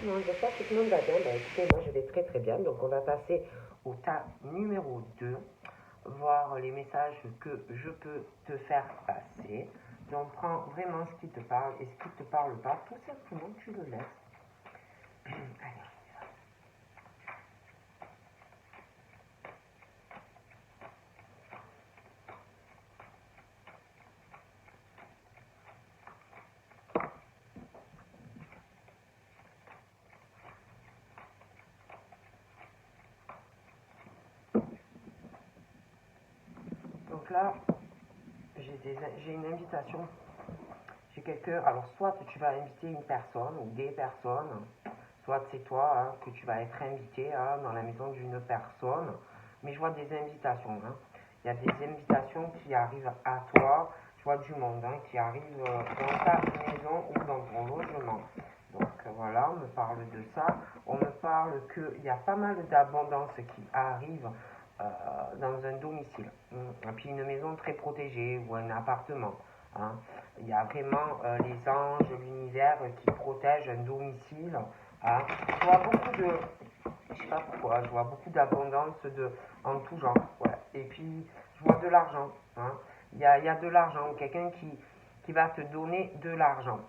tout le monde, j'espère que tout le monde va bien. Écoutez, moi je vais très très bien. Donc on va passer au tas numéro 2, voir les messages que je peux te faire passer. Donc prends vraiment ce qui te parle et ce qui ne te parle pas, tout simplement tu le laisses. Allez. Donc là, j'ai une invitation. J'ai quelqu'un, alors soit tu vas inviter une personne ou des personnes, soit c'est toi que tu vas être invité dans la maison d'une personne, mais je vois des invitations. Il y a des invitations qui arrivent à toi, je vois du monde qui arrive dans ta maison ou dans ton logement. Donc voilà, on me parle de ça. On me parle qu'il y a pas mal d'abondance qui arrive dans un domicile. Et puis une maison très protégée ou un appartement. Il y a vraiment les anges, l'univers qui protègent un domicile. Je vois beaucoup de, je sais pas pourquoi, je vois beaucoup d'abondance en tout genre. Ouais. Et puis je vois de l'argent. Il y a de l'argent, quelqu'un qui va te donner de l'argent.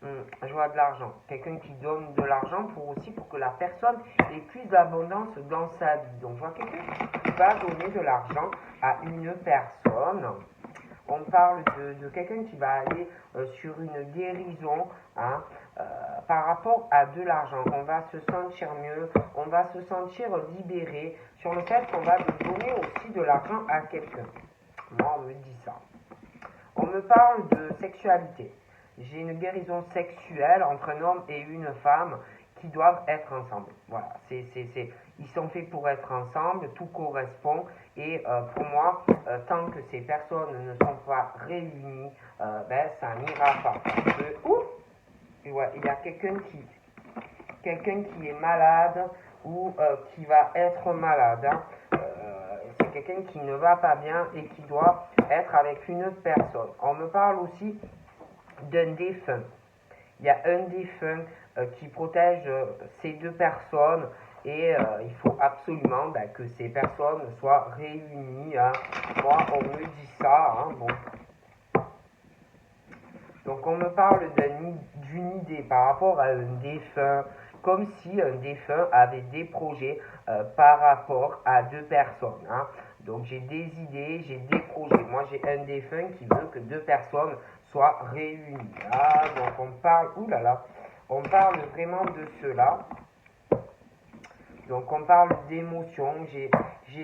Je vois de l'argent. Quelqu'un qui donne de l'argent pour que la personne ait plus d'abondance dans sa vie. Donc je vois quelqu'un qui va donner de l'argent à une personne. On parle de quelqu'un qui va aller sur une guérison par rapport à de l'argent. On va se sentir mieux, on va se sentir libéré sur le fait qu'on va donner aussi de l'argent à quelqu'un. Moi, on me dit ça. On me parle de sexualité. J'ai une guérison sexuelle entre un homme et une femme qui doivent être ensemble. Voilà, ils sont faits pour être ensemble, tout correspond. Et pour moi, tant que ces personnes ne sont pas réunies, ça n'ira pas. Il y a quelqu'un qui est malade ou qui va être malade. C'est quelqu'un qui ne va pas bien et qui doit être avec une personne. On me parle aussi d'un défunt. Il y a un défunt qui protège ces deux personnes et il faut absolument que ces personnes soient réunies. Moi, on me dit ça. Bon. Donc, on me parle d'une idée par rapport à un défunt, comme si un défunt avait des projets par rapport à deux personnes. Donc, j'ai des idées, j'ai des projets. Moi, j'ai un défunt qui veut que deux personnes soient réunies. Donc, on parle vraiment de cela. Donc on parle d'émotion, j'ai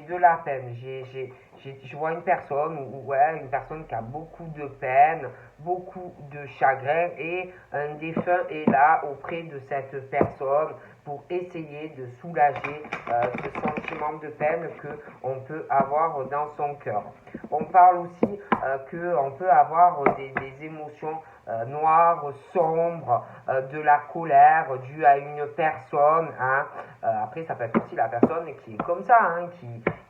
de la peine, je vois une personne, une personne qui a beaucoup de peine, beaucoup de chagrin et un défunt est là auprès de cette personne pour essayer de soulager ce sentiment de peine qu'on peut avoir dans son cœur. On parle aussi qu'on peut avoir des émotions noires, sombres, de la colère due à une personne. Après, ça peut être aussi la personne qui est comme ça,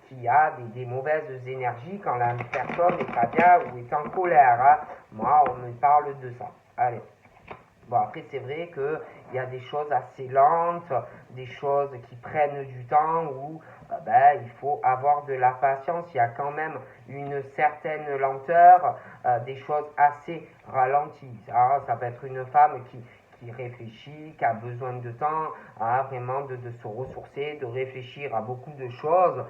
qui a des mauvaises énergies quand la personne n'est pas bien ou est en colère. Moi, on me parle de ça. Allez. Bon, après, c'est vrai qu'il y a des choses assez lentes, des choses qui prennent du temps où il faut avoir de la patience. Il y a quand même une certaine lenteur, des choses assez ralenties. Ça peut être une femme qui réfléchit, qui a besoin de temps, vraiment de se ressourcer, de réfléchir à beaucoup de choses.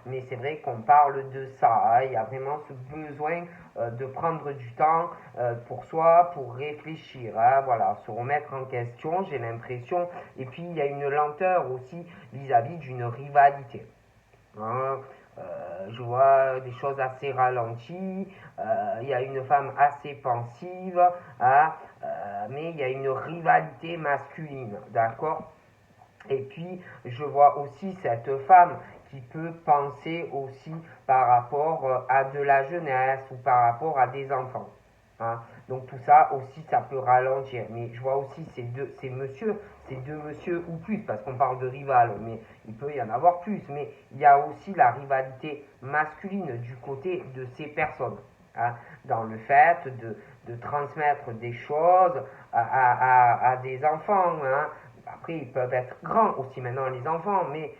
Mais c'est vrai qu'on parle de ça. Il y a vraiment ce besoin de prendre du temps pour soi, pour réfléchir. Voilà, se remettre en question, j'ai l'impression. Et puis, il y a une lenteur aussi vis-à-vis d'une rivalité. Je vois des choses assez ralenties, il y a une femme assez pensive, mais il y a une rivalité masculine, d'accord? Et puis, je vois aussi cette femme qui peut penser aussi par rapport à de la jeunesse ou par rapport à des enfants. Donc tout ça aussi, ça peut ralentir. Mais je vois aussi ces deux messieurs ou plus, parce qu'on parle de rival, mais il peut y en avoir plus. Mais il y a aussi la rivalité masculine du côté de ces personnes. Dans le fait de transmettre des choses à des enfants. Après, ils peuvent être grands aussi maintenant, les enfants, mais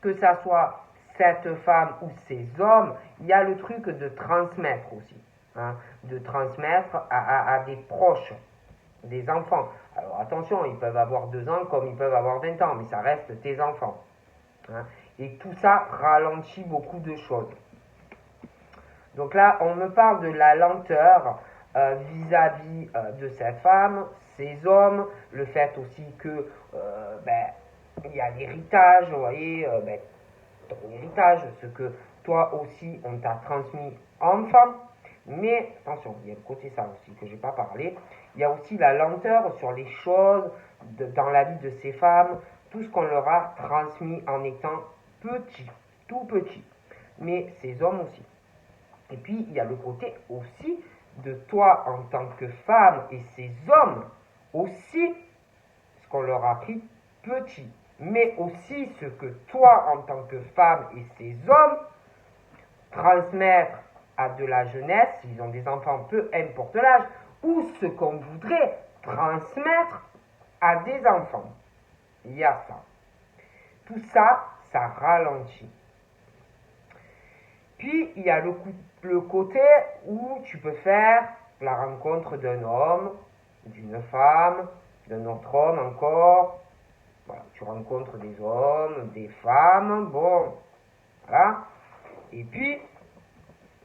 que ça soit cette femme ou ces hommes, il y a le truc de transmettre aussi. Hein, de transmettre à des proches, des enfants. Alors attention, ils peuvent avoir 2 ans comme ils peuvent avoir 20 ans, mais ça reste tes enfants. Hein, et tout ça ralentit beaucoup de choses. Donc là, on me parle de la lenteur vis-à-vis de cette femme, ces hommes, le fait aussi que il y a l'héritage, vous voyez, ton héritage, ce que toi aussi on t'a transmis enfant. Mais attention, il y a le côté ça aussi que je n'ai pas parlé. Il y a aussi la lenteur sur les choses dans la vie de ces femmes, tout ce qu'on leur a transmis en étant petit, tout petit. Mais ces hommes aussi. Et puis, il y a le côté aussi de toi en tant que femme et ces hommes aussi, ce qu'on leur a appris petit. Mais aussi ce que toi en tant que femme et ces hommes transmettre à de la jeunesse, s'ils ont des enfants, peu importe l'âge, ou ce qu'on voudrait transmettre à des enfants. Il y a ça. Tout ça, ça ralentit. Puis, il y a le côté où tu peux faire la rencontre d'un homme, d'une femme, d'un autre homme encore. Voilà, tu rencontres des hommes, des femmes, bon, voilà. Et puis,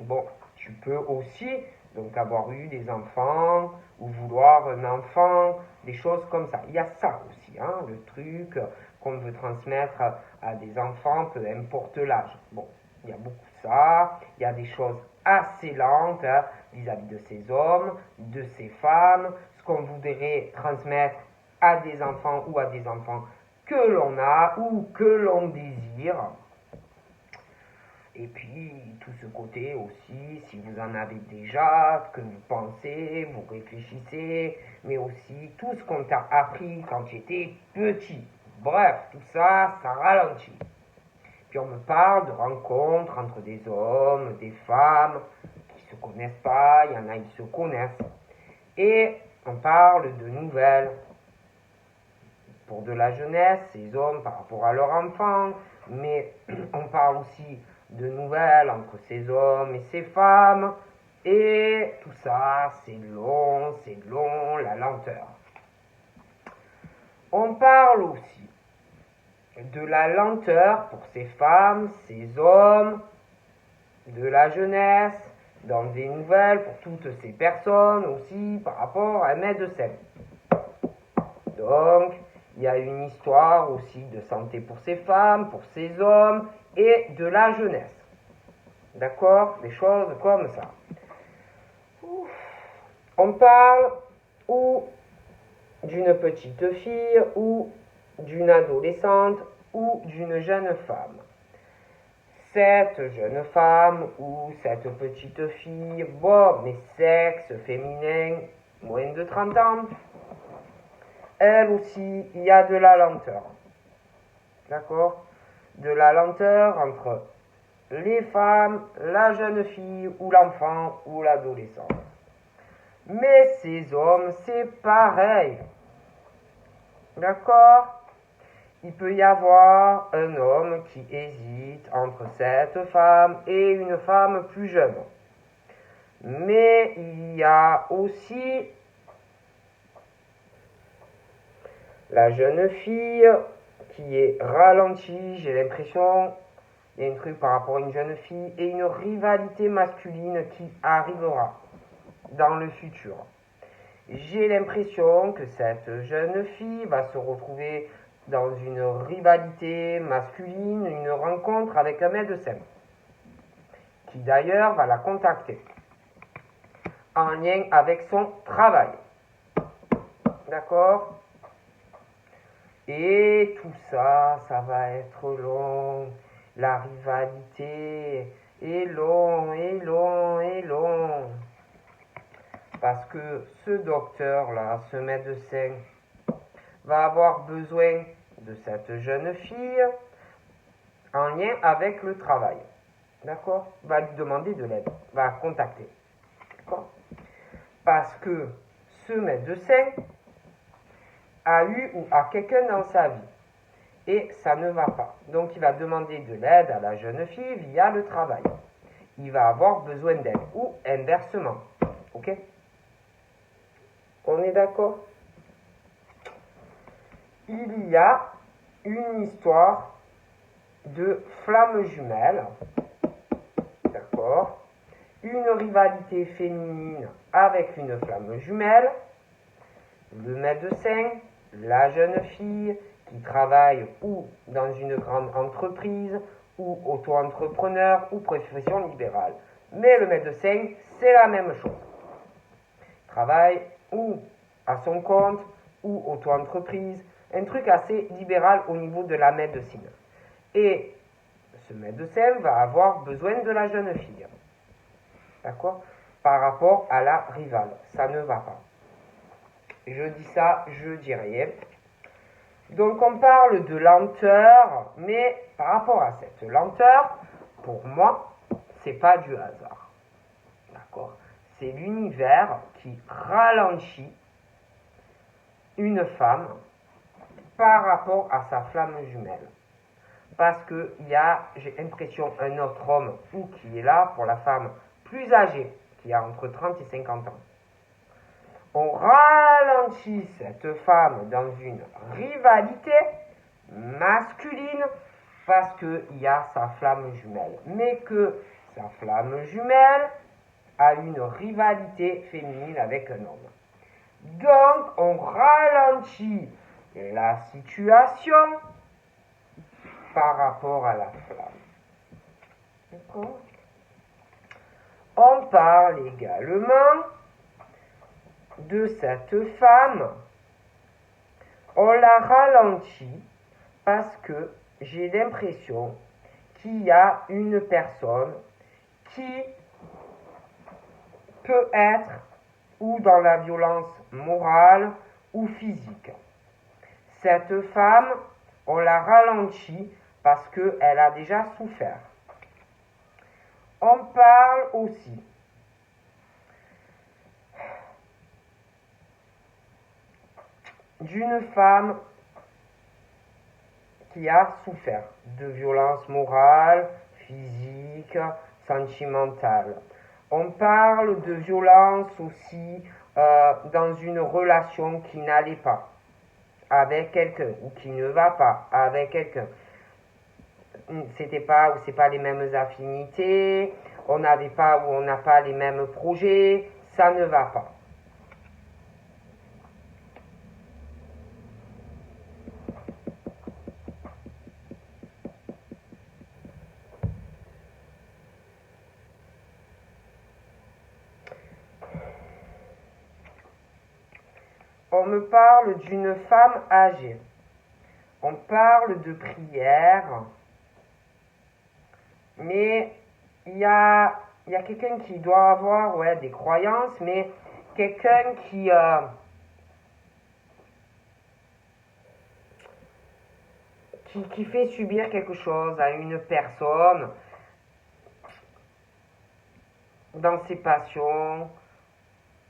bon, tu peux aussi donc avoir eu des enfants ou vouloir un enfant, des choses comme ça. Il y a ça aussi, hein, le truc qu'on veut transmettre à des enfants, peu importe l'âge. Bon, il y a beaucoup de ça. Il y a des choses assez lentes hein, vis-à-vis de ces hommes, de ces femmes, ce qu'on voudrait transmettre à des enfants ou à des enfants que l'on a ou que l'on désire. Et puis, tout ce côté aussi, si vous en avez déjà, ce que vous pensez, vous réfléchissez, mais aussi tout ce qu'on t'a appris quand tu étais petit. Bref, tout ça, ça ralentit. Puis on me parle de rencontres entre des hommes, des femmes, qui ne se connaissent pas, il y en a, ils se connaissent. Et on parle de nouvelles. Pour de la jeunesse, ces hommes par rapport à leurs enfants, mais on parle aussi de nouvelles entre ces hommes et ces femmes, et tout ça, c'est long, la lenteur. On parle aussi de la lenteur pour ces femmes, ces hommes, de la jeunesse, dans des nouvelles pour toutes ces personnes aussi par rapport à un médecin. Donc, il y a une histoire aussi de santé pour ces femmes, pour ces hommes et de la jeunesse. D'accord? Des choses comme ça. On parle ou d'une petite fille ou d'une adolescente ou d'une jeune femme. Cette jeune femme ou cette petite fille, bon, mais sexe féminin, moins de 30 ans, elle aussi, il y a de la lenteur. D'accord? De la lenteur entre les femmes, la jeune fille ou l'enfant ou l'adolescent. Mais ces hommes, c'est pareil. D'accord? Il peut y avoir un homme qui hésite entre cette femme et une femme plus jeune. Mais il y a aussi la jeune fille qui est ralentie, j'ai l'impression, il y a un truc par rapport à une jeune fille, et une rivalité masculine qui arrivera dans le futur. J'ai l'impression que cette jeune fille va se retrouver dans une rivalité masculine, une rencontre avec un médecin, qui d'ailleurs va la contacter, en lien avec son travail. D'accord? Et tout ça, ça va être long. La rivalité est long. Parce que ce docteur-là, ce médecin, va avoir besoin de cette jeune fille en lien avec le travail. D'accord? Va lui demander de l'aide. Va la contacter. D'accord? Parce que ce médecin, a eu ou a quelqu'un dans sa vie. Et ça ne va pas. Donc il va demander de l'aide à la jeune fille via le travail. Il va avoir besoin d'aide. Ou inversement. Ok? On est d'accord? Il y a une histoire de flammes jumelles. D'accord? Une rivalité féminine avec une flamme jumelle. Le médecin, la jeune fille qui travaille ou dans une grande entreprise, ou auto-entrepreneur, ou profession libérale. Mais le médecin, c'est la même chose. Travaille ou à son compte, ou auto-entreprise, un truc assez libéral au niveau de la médecine. Et ce médecin va avoir besoin de la jeune fille. D'accord? Par rapport à la rivale. Ça ne va pas. Je dis ça, je dis rien. Donc on parle de lenteur, mais par rapport à cette lenteur, pour moi, c'est pas du hasard. D'accord? C'est l'univers qui ralentit une femme par rapport à sa flamme jumelle. Parce qu'il y a, j'ai l'impression, un autre homme ou qui est là pour la femme plus âgée, qui a entre 30 et 50 ans. On ralentit cette femme dans une rivalité masculine parce qu'il y a sa flamme jumelle. Mais que sa flamme jumelle a une rivalité féminine avec un homme. Donc, on ralentit la situation par rapport à la flamme. D'accord? On parle également de cette femme. On la ralentit parce que j'ai l'impression qu'il y a une personne qui peut être ou dans la violence morale ou physique. Cette femme, on la ralentit parce qu'elle a déjà souffert. On parle aussi d'une femme qui a souffert de violence morale, physique, sentimentale. On parle de violence aussi dans une relation qui n'allait pas avec quelqu'un ou qui ne va pas avec quelqu'un. C'est pas les mêmes affinités, on n'avait pas ou on n'a pas les mêmes projets, ça ne va pas. On me parle d'une femme âgée. On parle de prière. Mais il y a quelqu'un qui doit avoir des croyances, mais quelqu'un qui fait subir quelque chose à une personne dans ses passions,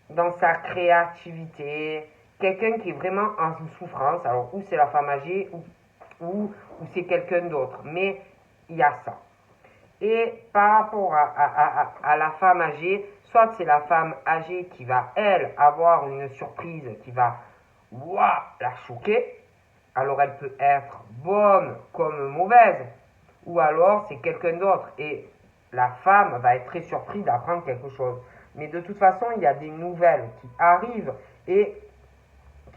dans sa créativité, quelqu'un qui est vraiment en souffrance, alors ou c'est la femme âgée ou c'est quelqu'un d'autre, mais il y a ça. Et par rapport à la femme âgée, soit c'est la femme âgée qui va, elle, avoir une surprise qui va la choquer, alors elle peut être bonne comme mauvaise, ou alors c'est quelqu'un d'autre, et la femme va être très surprise d'apprendre quelque chose. Mais de toute façon, il y a des nouvelles qui arrivent et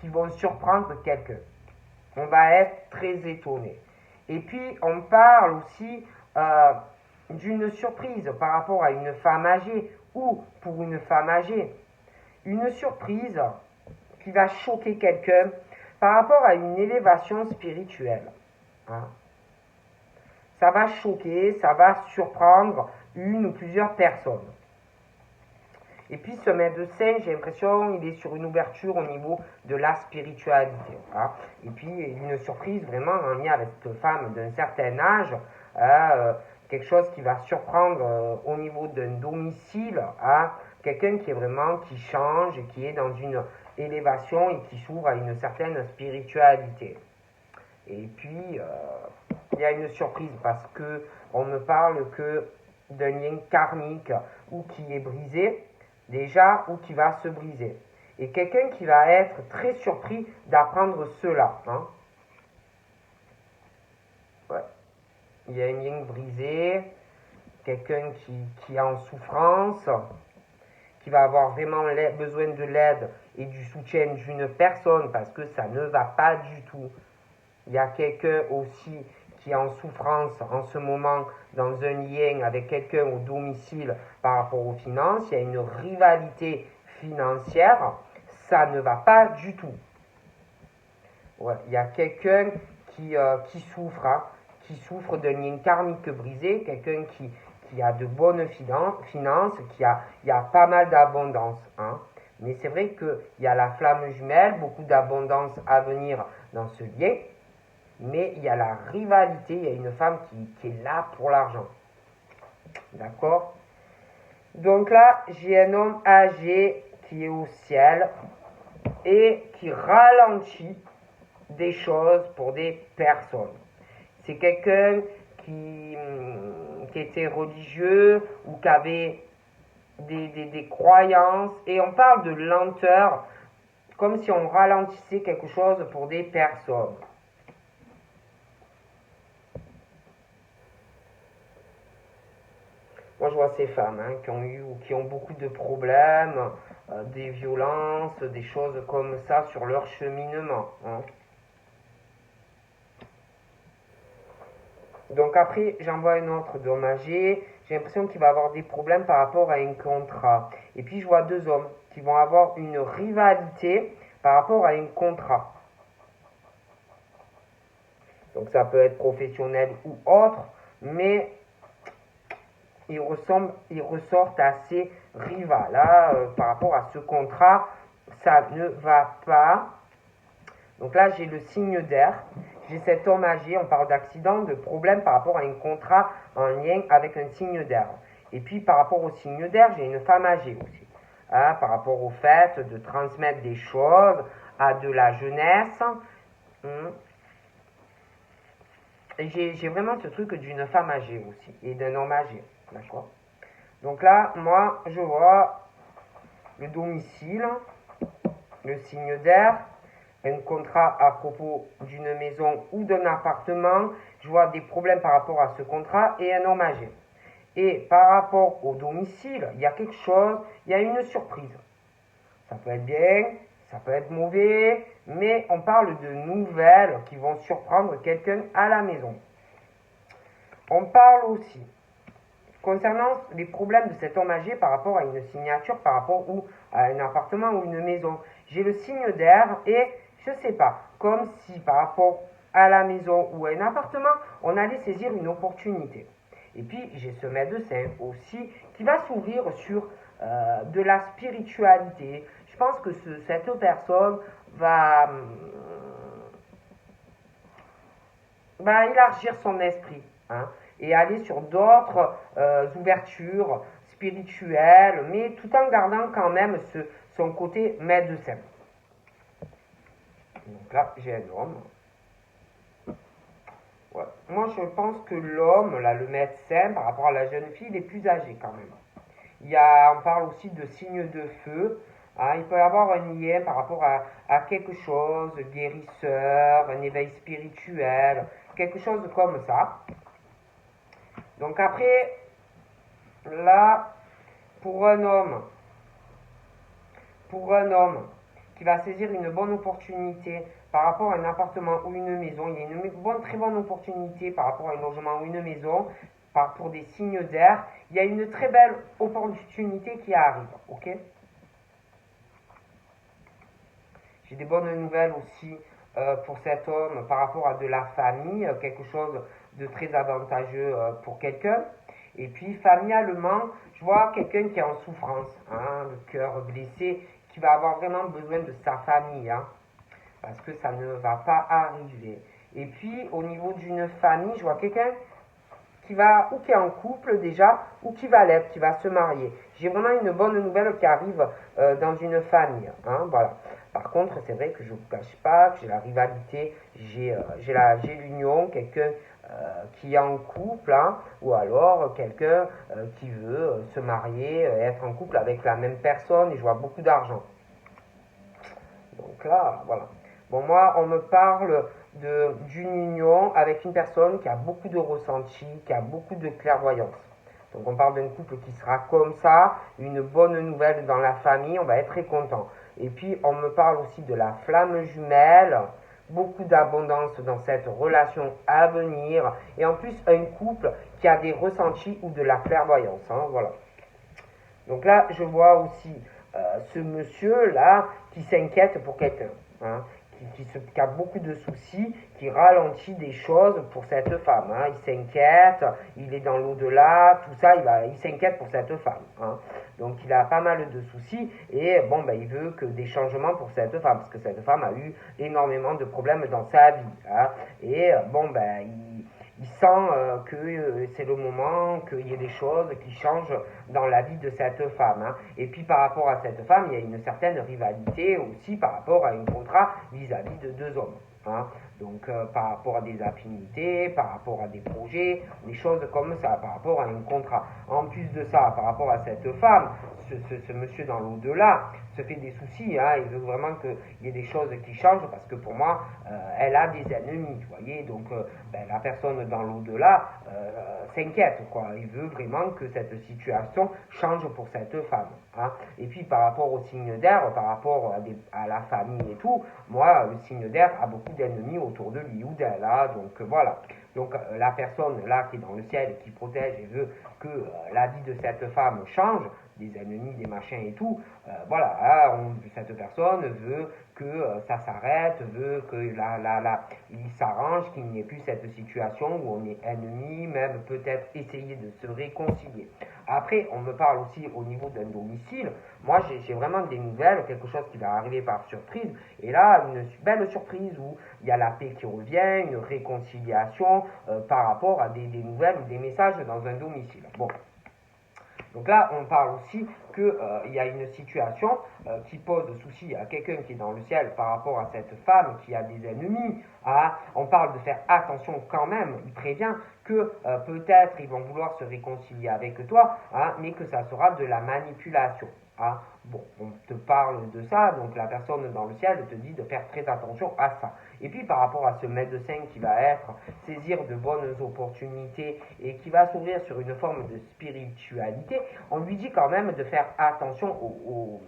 qui vont surprendre quelqu'un. On va être très étonné. Et puis, on parle aussi d'une surprise par rapport à une femme âgée ou pour une femme âgée. Une surprise qui va choquer quelqu'un par rapport à une élévation spirituelle. Hein? Ça va choquer, ça va surprendre une ou plusieurs personnes. Et puis ce médecin, j'ai l'impression, il est sur une ouverture au niveau de la spiritualité. Hein. Et puis une surprise vraiment en lien avec cette femme d'un certain âge, quelque chose qui va surprendre au niveau d'un domicile, hein, quelqu'un qui est vraiment, qui change, qui est dans élévation et qui s'ouvre à une certaine spiritualité. Et puis, il y a une surprise parce que on ne parle que d'un lien karmique ou qui est brisé déjà ou qui va se briser. Et quelqu'un qui va être très surpris d'apprendre cela. Hein. Ouais. Il y a un lien brisé, quelqu'un qui est en souffrance, qui va avoir vraiment besoin de l'aide et du soutien d'une personne parce que ça ne va pas du tout. Il y a quelqu'un aussi qui est en souffrance en ce moment dans un lien avec quelqu'un au domicile par rapport aux finances. Il y a une rivalité financière. Ça ne va pas du tout. Ouais, il y a quelqu'un qui souffre, hein, qui souffre d'un lien karmique brisé, quelqu'un qui a de bonnes finances, il y a pas mal d'abondance. Hein. Mais c'est vrai qu'il y a la flamme jumelle, beaucoup d'abondance à venir dans ce lien. Mais il y a la rivalité, il y a une femme qui est là pour l'argent. D'accord? Donc là, j'ai un homme âgé qui est au ciel et qui ralentit des choses pour des personnes. C'est quelqu'un qui était religieux ou qui avait des croyances et on parle de lenteur comme si on ralentissait quelque chose pour des personnes. Moi, je vois ces femmes qui ont eu ou qui ont beaucoup de problèmes, des violences, des choses comme ça sur leur cheminement. Hein. Donc après, j'en vois un autre d'homme âgé. J'ai l'impression qu'il va avoir des problèmes par rapport à un contrat. Et puis, je vois deux hommes qui vont avoir une rivalité par rapport à un contrat. Donc, ça peut être professionnel ou autre, mais ils ressortent assez rivales. Là, par rapport à ce contrat, ça ne va pas. Donc là, j'ai le signe d'air. J'ai cet homme âgé, on parle d'accident, de problème par rapport à un contrat en lien avec un signe d'air. Et puis par rapport au signe d'air, j'ai une femme âgée aussi. Hein, par rapport au fait de transmettre des choses à de la jeunesse. Et j'ai vraiment ce truc d'une femme âgée aussi, et d'un homme âgé. D'accord? Donc là, moi, je vois le domicile, le signe d'air, un contrat à propos d'une maison ou d'un appartement. Je vois des problèmes par rapport à ce contrat et un homme âgé. Et par rapport au domicile, il y a quelque chose, il y a une surprise. Ça peut être bien, ça peut être mauvais, mais on parle de nouvelles qui vont surprendre quelqu'un à la maison. On parle aussi concernant les problèmes de cet homme âgé par rapport à une signature, par rapport à un appartement ou une maison. J'ai le signe d'air et je ne sais pas, comme si par rapport à la maison ou à un appartement, on allait saisir une opportunité. Et puis j'ai ce médecin aussi qui va s'ouvrir sur de la spiritualité. Je pense que cette personne va élargir son esprit. Hein, et aller sur d'autres ouvertures spirituelles, mais tout en gardant quand même son côté médecin. Donc là, j'ai un homme. Ouais. Moi, je pense que l'homme, là, le médecin, par rapport à la jeune fille, il est plus âgé quand même. On parle aussi de signes de feu. Hein, il peut y avoir un lien par rapport à quelque chose, guérisseur, un éveil spirituel, quelque chose comme ça. Donc après, là, pour un homme qui va saisir une bonne opportunité par rapport à un appartement ou une maison, il y a une très bonne opportunité par rapport à un logement ou une maison, pour des signes d'air, il y a une très belle opportunité qui arrive, ok? J'ai des bonnes nouvelles aussi pour cet homme par rapport à de la famille, quelque chose de très avantageux pour quelqu'un. Et puis, familialement, je vois quelqu'un qui est en souffrance, hein, le cœur blessé, qui va avoir vraiment besoin de sa famille, hein, parce que ça ne va pas arriver. Et puis, au niveau d'une famille, je vois quelqu'un qui est en couple déjà, ou qui va l'être, qui va se marier. J'ai vraiment une bonne nouvelle qui arrive dans une famille, hein, voilà. Par contre, c'est vrai que je ne vous cache pas que j'ai la rivalité, j'ai l'union, quelqu'un qui est en couple, hein, ou alors quelqu'un qui veut se marier, être en couple avec la même personne, et je vois beaucoup d'argent. Donc là, voilà. Bon, moi, on me parle d'une union avec une personne qui a beaucoup de ressenti, qui a beaucoup de clairvoyance. Donc on parle d'un couple qui sera comme ça, une bonne nouvelle dans la famille, on va être très content. Et puis on me parle aussi de la flamme jumelle, beaucoup d'abondance dans cette relation à venir, et en plus un couple qui a des ressentis ou de la clairvoyance, hein, voilà. Donc là, je vois aussi ce monsieur-là qui s'inquiète pour quelqu'un, hein, qui a beaucoup de soucis, qui ralentit des choses pour cette femme. Hein. Il s'inquiète, il est dans l'au-delà, tout ça, il s'inquiète pour cette femme. Hein. Donc il a pas mal de soucis et bon, ben, il veut que des changements pour cette femme, parce que cette femme a eu énormément de problèmes dans sa vie. Hein. Et bon, ben, il sent que c'est le moment qu'il y ait des choses qui changent dans la vie de cette femme. Hein. Et puis par rapport à cette femme, il y a une certaine rivalité aussi par rapport à un contrat vis-à-vis de deux hommes. Hein. Donc par rapport à des affinités, par rapport à des projets, des choses comme ça, par rapport à un contrat. En plus de ça, par rapport à cette femme, ce monsieur dans l'au-delà se fait des soucis, hein, il veut vraiment qu'il y ait des choses qui changent parce que pour moi, elle a des ennemis, vous voyez, donc ben, la personne dans l'au-delà s'inquiète, quoi, il veut vraiment que cette situation change pour cette femme. Hein. Et puis par rapport au signe d'air, par rapport à la famille et tout, moi, le signe d'air a beaucoup d'ennemis autour de lui ou d'elle, hein, donc voilà. Donc la personne là qui est dans le ciel et qui protège et veut que la vie de cette femme change, des ennemis, des machins et tout, voilà, hein, cette personne veut que ça s'arrête, veut que il s'arrange, qu'il n'y ait plus cette situation où on est ennemis, même peut-être essayer de se réconcilier. Après, on me parle aussi au niveau d'un domicile. Moi, j'ai vraiment des nouvelles, quelque chose qui va arriver par surprise. Et là, une belle surprise où il y a la paix qui revient, une réconciliation par rapport à des nouvelles ou des messages dans un domicile. Bon. Donc là, on parle aussi qu'il y a une situation qui pose souci à quelqu'un qui est dans le ciel par rapport à cette femme qui a des ennemis. Hein. On parle de faire attention quand même. Il prévient que peut-être ils vont vouloir se réconcilier avec toi, hein, mais que ça sera de la manipulation. Hein. Bon, on te parle de ça, donc la personne dans le ciel te dit de faire très attention à ça. Et puis par rapport à ce médecin qui va saisir de bonnes opportunités et qui va s'ouvrir sur une forme de spiritualité, on lui dit quand même de faire attention aux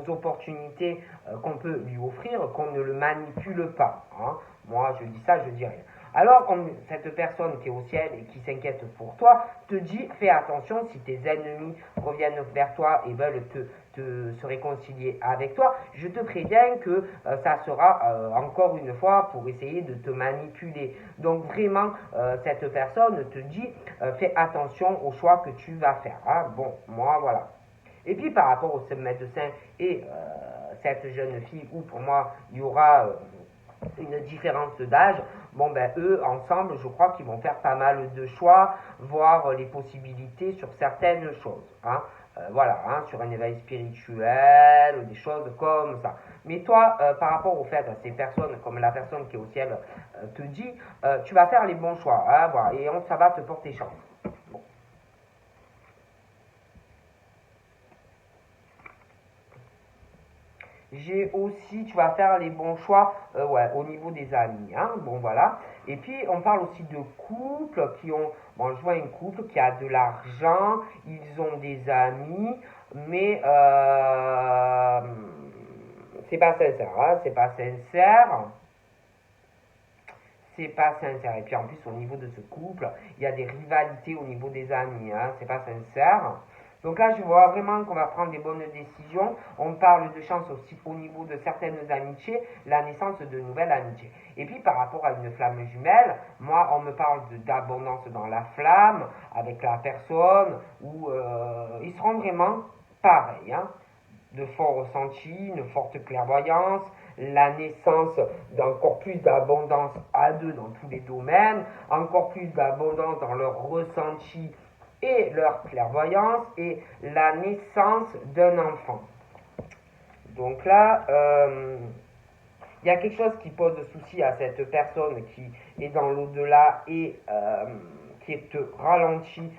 opportunités qu'on peut lui offrir, qu'on ne le manipule pas. Hein. Moi, je dis ça, je dis rien. Alors, cette personne qui est au ciel et qui s'inquiète pour toi te dit, fais attention si tes ennemis reviennent vers toi et veulent se réconcilier avec toi, je te préviens que ça sera encore une fois pour essayer de te manipuler. Donc vraiment, cette personne te dit, fais attention aux choix que tu vas faire. Hein. Bon, moi, voilà. Et puis par rapport au médecin et cette jeune fille, où pour moi, il y aura une différence d'âge, bon ben eux ensemble je crois qu'ils vont faire pas mal de choix, voir les possibilités sur certaines choses, hein. Voilà, hein, sur un éveil spirituel, des choses comme ça. Mais toi, par rapport au fait à ces personnes, comme la personne qui est au ciel te dit, tu vas faire les bons choix, hein, voilà, et ça va te porter chance. Bon. J'ai aussi, tu vas faire les bons choix ouais, au niveau des amis. Hein, bon, voilà. Et puis, on parle aussi de couples qui ont... Bon, je vois un couple qui a de l'argent, ils ont des amis, mais c'est pas sincère. Hein, c'est pas sincère. C'est pas sincère. Et puis, en plus, au niveau de ce couple, il y a des rivalités au niveau des amis. Hein, c'est pas sincère. Donc là, je vois vraiment qu'on va prendre des bonnes décisions. On parle de chance aussi au niveau de certaines amitiés, la naissance de nouvelles amitiés. Et puis par rapport à une flamme jumelle, moi, on me parle d'abondance dans la flamme, avec la personne, où ils seront vraiment pareils. Hein, de forts ressentis, une forte clairvoyance, la naissance d'encore plus d'abondance à deux dans tous les domaines, encore plus d'abondance dans leurs ressentis et leur clairvoyance et la naissance d'un enfant. Donc là, il y a quelque chose qui pose souci à cette personne qui est dans l'au-delà et qui te ralentit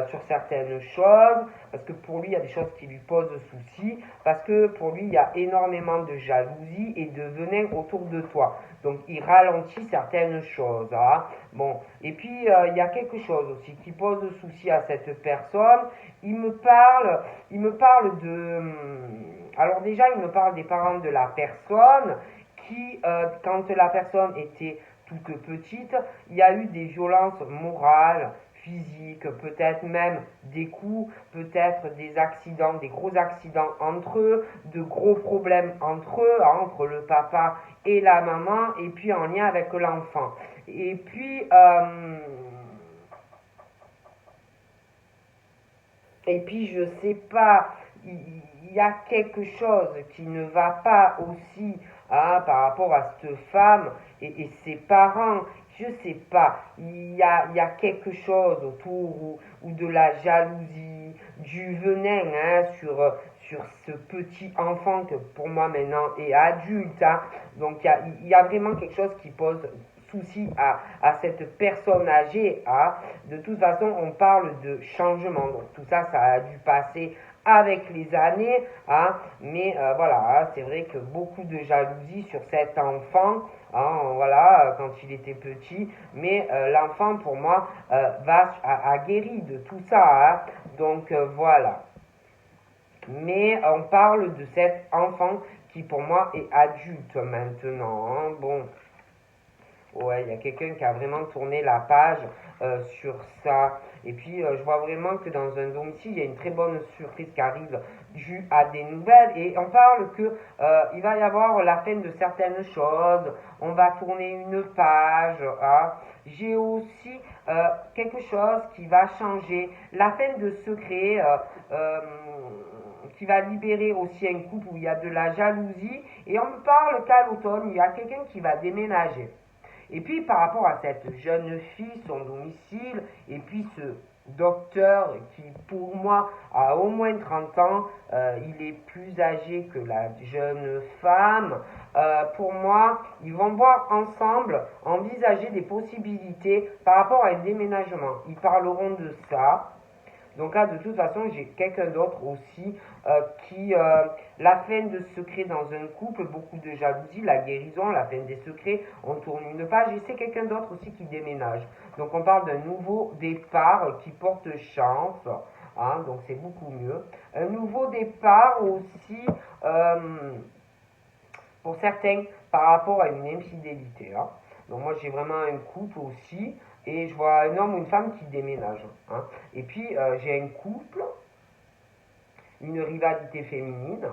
sur certaines choses, parce que pour lui, il y a des choses qui lui posent souci, parce que pour lui, il y a énormément de jalousie et de venin autour de toi. Donc, il ralentit certaines choses. Hein. Bon, et puis, il y a quelque chose aussi qui pose souci à cette personne. Il me parle de... Alors déjà, il me parle des parents de la personne qui, quand la personne était toute petite, il y a eu des violences morales, physiques, peut-être même des coups, peut-être des accidents, des gros accidents entre eux, de gros problèmes entre eux, entre le papa et la maman, et puis en lien avec l'enfant. Et puis je sais pas, il y a quelque chose qui ne va pas aussi hein, par rapport à cette femme et ses parents. Je sais pas, il y a quelque chose autour ou de la jalousie, du venin hein, sur ce petit enfant que pour moi maintenant est adulte. Hein. Donc il y a vraiment quelque chose qui pose souci à cette personne âgée. Hein. De toute façon, on parle de changement. Donc tout ça, ça a dû passer avec les années, hein, mais voilà, hein, c'est vrai que beaucoup de jalousie sur cet enfant, hein, voilà, quand il était petit, mais l'enfant pour moi a guéri de tout ça, hein, donc voilà. Mais on parle de cet enfant qui pour moi est adulte maintenant, hein, bon. Ouais, il y a quelqu'un qui a vraiment tourné la page sur ça. Et puis, je vois vraiment que dans un domicile, il y a une très bonne surprise qui arrive due à des nouvelles. Et on parle que il va y avoir la fin de certaines choses. On va tourner une page. Hein. J'ai aussi quelque chose qui va changer. La fin de secret. Qui va libérer aussi un couple où il y a de la jalousie. Et on me parle qu'à l'automne, il y a quelqu'un qui va déménager. Et puis par rapport à cette jeune fille, son domicile, et puis ce docteur qui pour moi a au moins 30 ans, il est plus âgé que la jeune femme, pour moi, ils vont voir ensemble, envisager des possibilités par rapport à un déménagement. Ils parleront de ça. Donc là, de toute façon, j'ai quelqu'un d'autre aussi la fin de secret dans un couple, beaucoup de jalousie, la guérison, la fin des secrets, on tourne une page et c'est quelqu'un d'autre aussi qui déménage. Donc on parle d'un nouveau départ qui porte chance, hein, donc c'est beaucoup mieux. Un nouveau départ aussi pour certains par rapport à une infidélité. Hein. Donc moi j'ai vraiment un couple aussi et je vois un homme ou une femme qui déménage. Hein. Et puis j'ai un couple, une rivalité féminine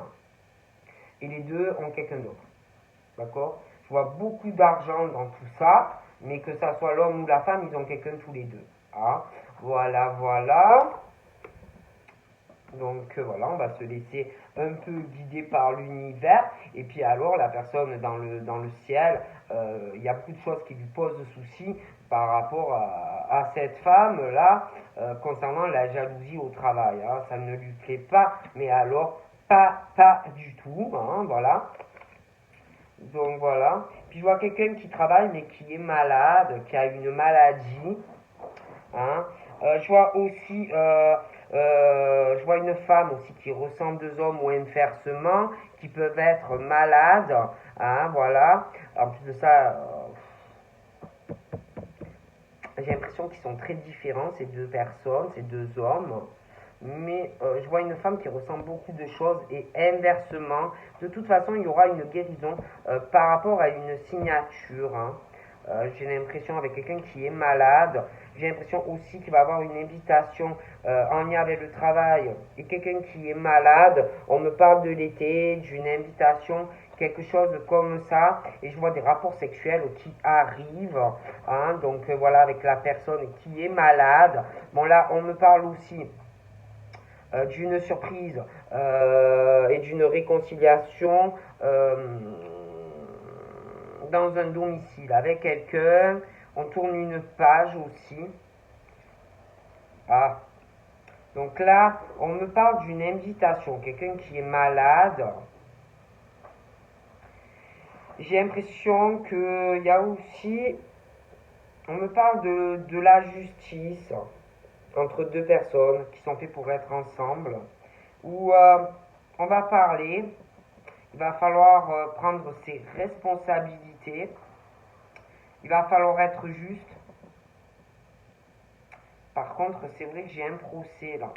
et les deux ont quelqu'un d'autre. D'accord? Je vois beaucoup d'argent dans tout ça, mais que ça soit l'homme ou la femme, ils ont quelqu'un tous les deux. Ah, voilà, voilà. Donc voilà, on va se laisser un peu guider par l'univers. Et puis alors, la personne dans le ciel, il y a beaucoup de choses qui lui posent souci par rapport à cette femme-là, concernant la jalousie au travail. Hein. Ça ne lui plaît pas, mais alors, pas du tout. Hein, voilà. Donc voilà. Puis je vois quelqu'un qui travaille, mais qui est malade, qui a une maladie. Hein. Je vois aussi, je vois une femme aussi qui ressemble deux hommes ou inversement, qui peuvent être malades. Hein, voilà. En plus de ça, j'ai l'impression qu'ils sont très différents, ces deux personnes, ces deux hommes. Mais je vois une femme qui ressemble beaucoup de choses et inversement, de toute façon, il y aura une guérison par rapport à une signature. Hein. J'ai l'impression avec quelqu'un qui est malade. J'ai l'impression aussi qu'il va y avoir une invitation en lien avec le travail et quelqu'un qui est malade. On me parle de l'été, d'une invitation, quelque chose comme ça. Et je vois des rapports sexuels qui arrivent. Hein, donc voilà, avec la personne qui est malade. Bon là, on me parle aussi d'une surprise et d'une réconciliation dans un domicile avec quelqu'un. On tourne une page aussi. Ah, donc là, on me parle d'une invitation. Quelqu'un qui est malade. j'ai l'impression qu'il y a aussi, on me parle de la justice entre deux personnes qui sont faites pour être ensemble, où on va parler, il va falloir prendre ses responsabilités, il va falloir être juste. Par contre, c'est vrai que j'ai un procès là.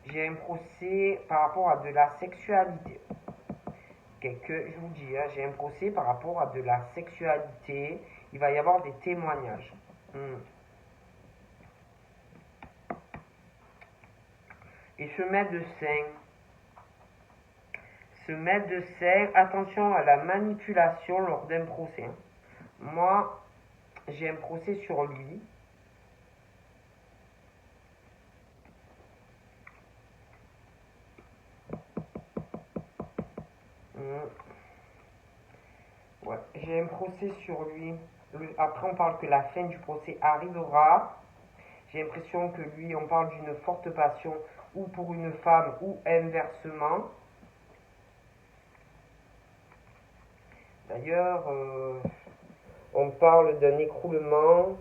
J'ai un procès par rapport à de la sexualité. Je vous dis, hein, j'ai un procès par rapport à de la sexualité. Il va y avoir des témoignages. Et ce médecin, attention à la manipulation lors d'un procès. Hein. Moi, j'ai un procès sur lui. Ouais, j'ai un procès sur lui. Après, on parle que la fin du procès arrivera. J'ai l'impression que lui, on parle d'une forte passion ou pour une femme ou inversement. D'ailleurs, on parle d'un écroulement,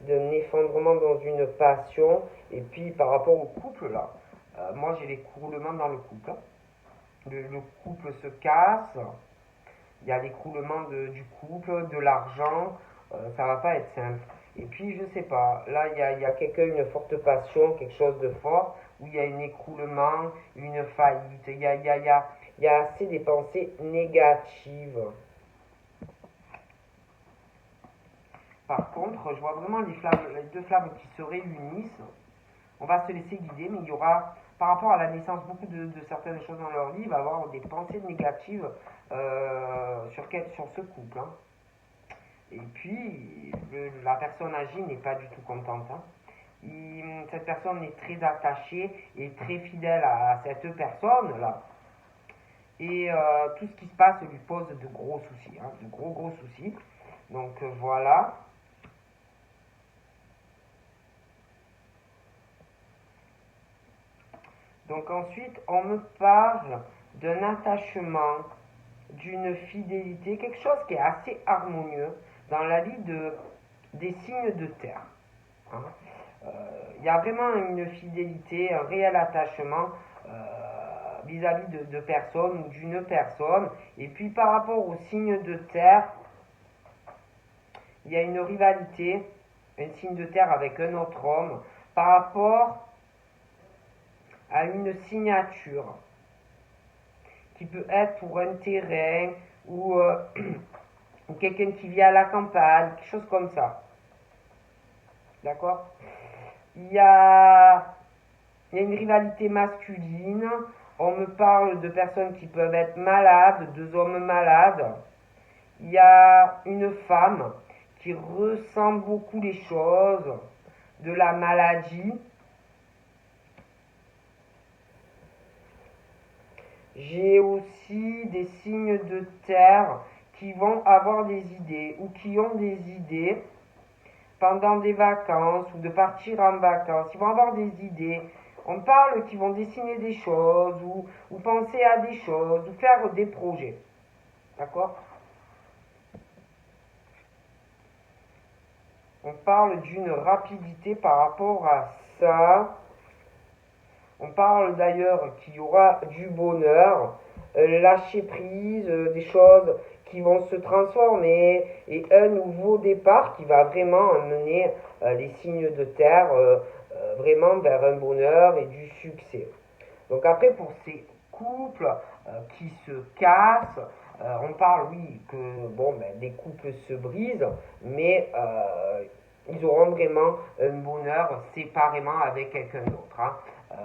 d'un effondrement dans une passion. Et puis par rapport au couple, là, moi j'ai l'écroulement dans le couple. Hein. Le couple se casse. Il y a l'écroulement du couple, de l'argent. Ça va pas être simple. Et puis, je sais pas, là, il y a quelqu'un, une forte passion, quelque chose de fort, où il y a un écroulement, une faillite. Il y a assez des pensées négatives. Par contre, je vois vraiment les deux flammes qui se réunissent. On va se laisser guider, mais il y aura, par rapport à la naissance, beaucoup de certaines choses dans leur vie, il va y avoir des pensées négatives sur ce couple. Hein. Et puis, la personne âgée n'est pas du tout contente. Hein. Cette personne est très attachée et très fidèle à cette personne-là. Et tout ce qui se passe lui pose de gros soucis, hein, de gros soucis. Donc voilà. Donc ensuite, on me parle d'un attachement, d'une fidélité, quelque chose qui est assez harmonieux dans la vie des signes de terre. Hein. Il y a vraiment une fidélité, un réel attachement vis-à-vis de personnes ou d'une personne. Et puis par rapport aux signes de terre, il y a une rivalité, un signe de terre avec un autre homme, par rapport à une signature qui peut être pour un terrain ou quelqu'un qui vit à la campagne, quelque chose comme ça. D'accord? Il y a une rivalité masculine. On me parle de personnes qui peuvent être malades, deux hommes malades. Il y a une femme qui ressent beaucoup les choses, de la maladie. J'ai aussi des signes de terre qui vont avoir des idées ou qui ont des idées pendant des vacances ou de partir en vacances. Ils vont avoir des idées. On parle qu'ils vont dessiner des choses ou penser à des choses ou faire des projets. D'accord? On parle d'une rapidité par rapport à ça. On parle d'ailleurs qu'il y aura du bonheur, lâcher prise, des choses qui vont se transformer et un nouveau départ qui va vraiment amener les signes de terre vraiment vers un bonheur et du succès. Donc après pour ces couples qui se cassent, on parle oui que bon ben, des couples se brisent, mais ils auront vraiment un bonheur séparément avec quelqu'un d'autre. Hein.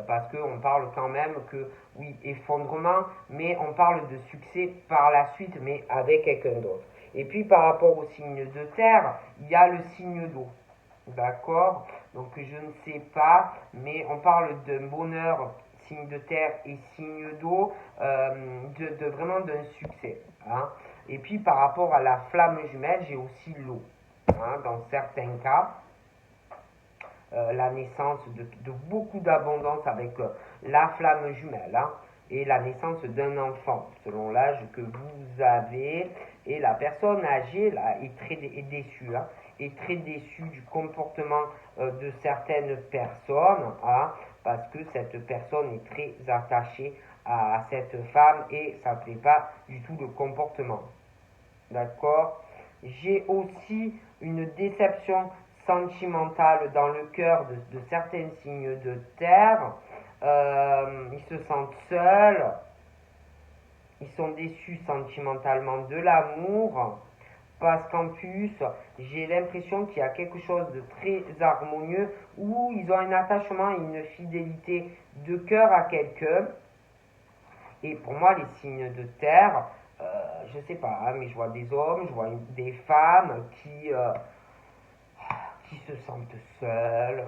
Parce qu'on parle quand même que, oui, effondrement, mais on parle de succès par la suite, mais avec quelqu'un d'autre. Et puis par rapport au signe de terre, il y a le signe d'eau. D'accord? Donc je ne sais pas, mais on parle d'un bonheur, signe de terre et signe d'eau, vraiment d'un succès. Hein? Et puis par rapport à la flamme jumelle, j'ai aussi l'eau. Hein, dans certains cas, la naissance de beaucoup d'abondance avec la flamme jumelle. Hein. et la naissance d'un enfant, selon l'âge que vous avez. Et la personne âgée là, est déçue, hein, est très déçue du comportement de certaines personnes, hein, parce que cette personne est très attachée à cette femme et ça ne plaît pas du tout le comportement. D'accord? J'ai aussi une déception sentimentale dans le cœur de certains signes de terre. Ils se sentent seuls, ils sont déçus sentimentalement de l'amour, parce qu'en plus, j'ai l'impression qu'il y a quelque chose de très harmonieux où ils ont un attachement et une fidélité de cœur à quelqu'un. Et pour moi, les signes de terre, je sais pas, hein, mais je vois des hommes, je vois des femmes qui se sentent seuls.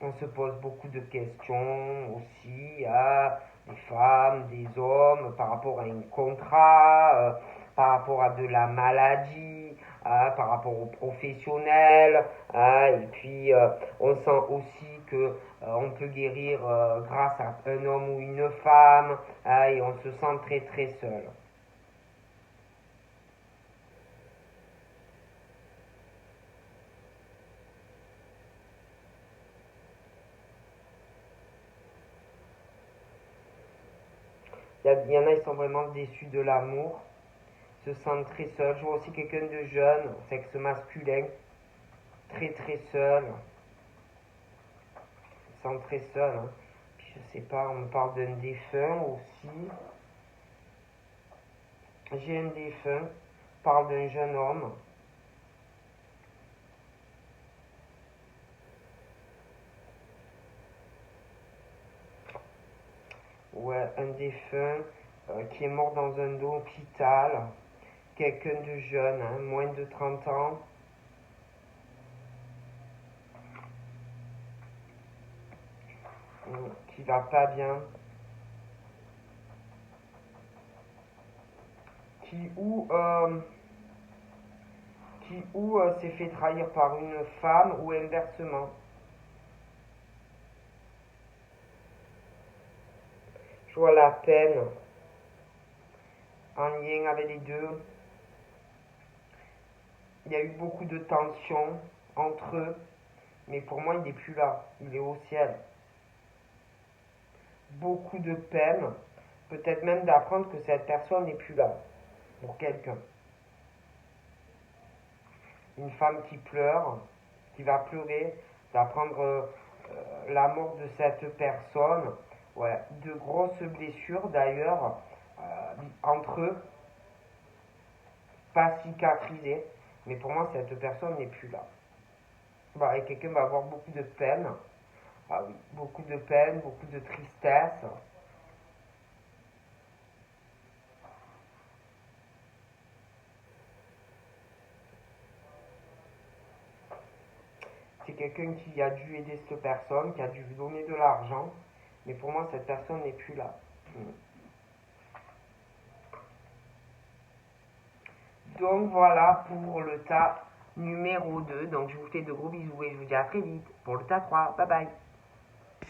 On se pose beaucoup de questions aussi à des femmes, des hommes par rapport à un contrat, par rapport à de la maladie, par rapport aux professionnels. Et puis on sent aussi que on peut guérir grâce à un homme ou une femme, et on se sent très très seul. Il y en a, ils sont vraiment déçus de l'amour, se sentent très seuls. Je vois aussi quelqu'un de jeune, sexe masculin, très très seul, se sent très seul. Hein. Puis je sais pas, on me parle d'un défunt aussi. J'ai un défunt, parle d'un jeune homme. Ouais, un défunt qui est mort dans un hôpital. Quelqu'un de jeune, hein, moins de 30 ans. Qui va pas bien. Qui ou s'est fait trahir par une femme ou inversement. Je vois la peine en lien avec les deux. Il y a eu beaucoup de tensions entre eux, mais pour moi, il n'est plus là. Il est au ciel. Beaucoup de peine, peut-être même d'apprendre que cette personne n'est plus là pour quelqu'un. Une femme qui pleure, qui va pleurer, d'apprendre la mort de cette personne. Ouais, de grosses blessures d'ailleurs entre eux, pas cicatrisées, mais pour moi, cette personne n'est plus là. Bah, et quelqu'un va avoir beaucoup de peine. Ah oui, beaucoup de peine, beaucoup de tristesse. C'est quelqu'un qui a dû aider cette personne, qui a dû lui donner de l'argent, mais pour moi, cette personne n'est plus là. Donc voilà pour le tas numéro 2. Donc je vous fais de gros bisous et je vous dis à très vite pour le tas 3. Bye bye.